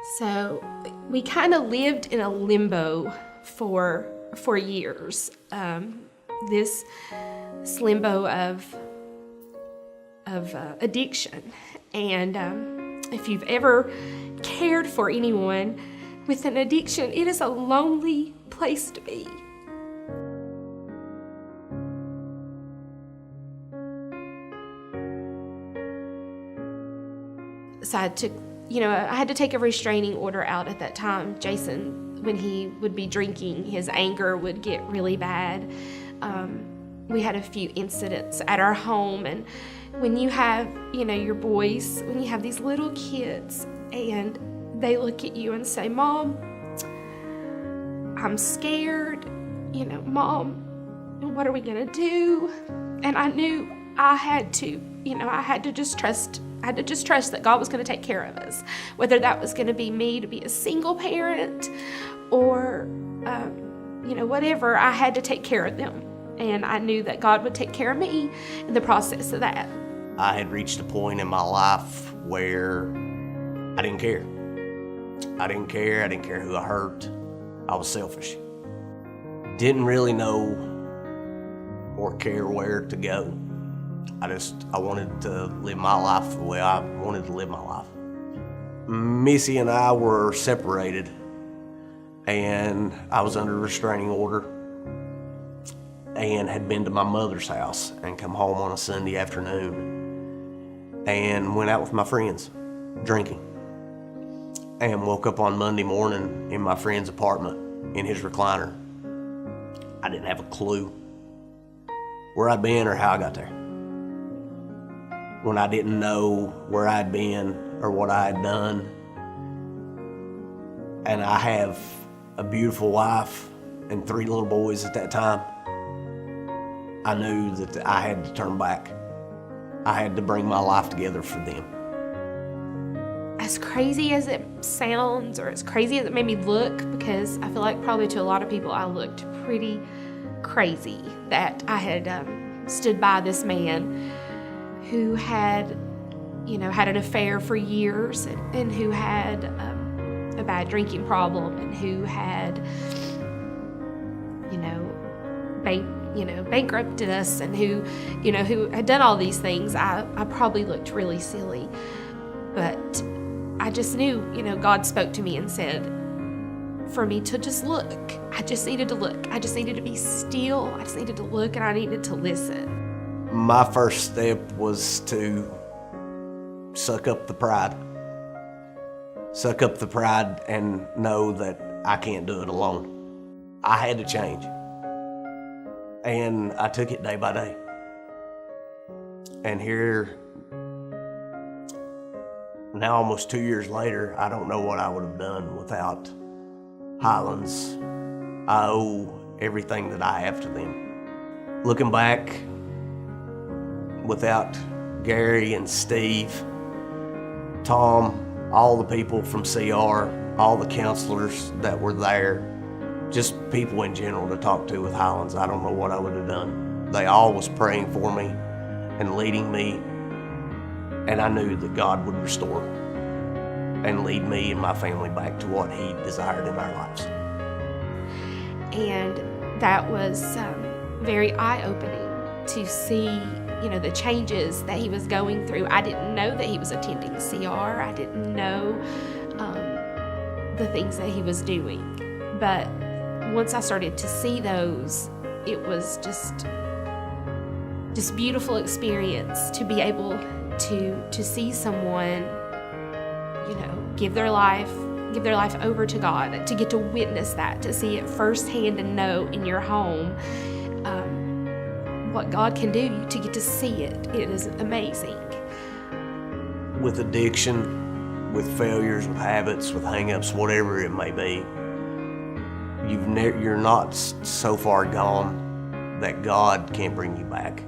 So we kind of lived in a limbo for years. This limbo of addiction. And if you've ever cared for anyone with an addiction, it is a lonely place to be. So I had to take a restraining order out at that time. Jason, when he would be drinking, his anger would get really bad. We had a few incidents at our home, and when you have, your boys, when you have these little kids and they look at you and say, "Mom, I'm scared, Mom, what are we gonna do?" And I knew I had to just trust that God was going to take care of us, whether that was going to be me to be a single parent or, whatever. I had to take care of them, and I knew that God would take care of me in the process of that. I had reached a point in my life where I didn't care. I didn't care who I hurt. I was selfish. Didn't really know or care where to go. I wanted to live my life the way I wanted to live my life. Missy and I were separated, and I was under a restraining order and had been to my mother's house and come home on a Sunday afternoon and went out with my friends drinking, and woke up on Monday morning in my friend's apartment in his recliner. I didn't have a clue where I'd been or how I got there. When I didn't know where I'd been or what I had done. And I have a beautiful wife and 3 little boys at that time. I knew that I had to turn back. I had to bring my life together for them. As crazy as it sounds, or as crazy as it made me look, because I feel like probably to a lot of people I looked pretty crazy, that I had stood by this man who had an affair for years, and who had a bad drinking problem, and who had, bankrupted us, and who had done all these things. I probably looked really silly, but I just knew, God spoke to me and said for me to just look. I just needed to look. I just needed to be still. I just needed to look, and I needed to listen. My first step was to suck up the pride. Suck up the pride and know that I can't do it alone. I had to change. And I took it day by day. And here, now almost 2 years later, I don't know what I would have done without Highlands. I owe everything that I have to them. Looking back, without Gary and Steve, Tom, all the people from CR, all the counselors that were there, just people in general to talk to with Highlands, I don't know what I would have done. They all was praying for me and leading me, and I knew that God would restore and lead me and my family back to what He desired in our lives. And that was very eye-opening to see the changes that he was going through. I didn't know that he was attending CR. I didn't know the things that he was doing. But once I started to see those, it was just beautiful experience to be able to see someone, give their life over to God, to get to witness that, to see it firsthand and know in your home what God can do, to get to see it. It is amazing. With addiction, with failures, with habits, with hang-ups, whatever it may be, you're not so far gone that God can't bring you back.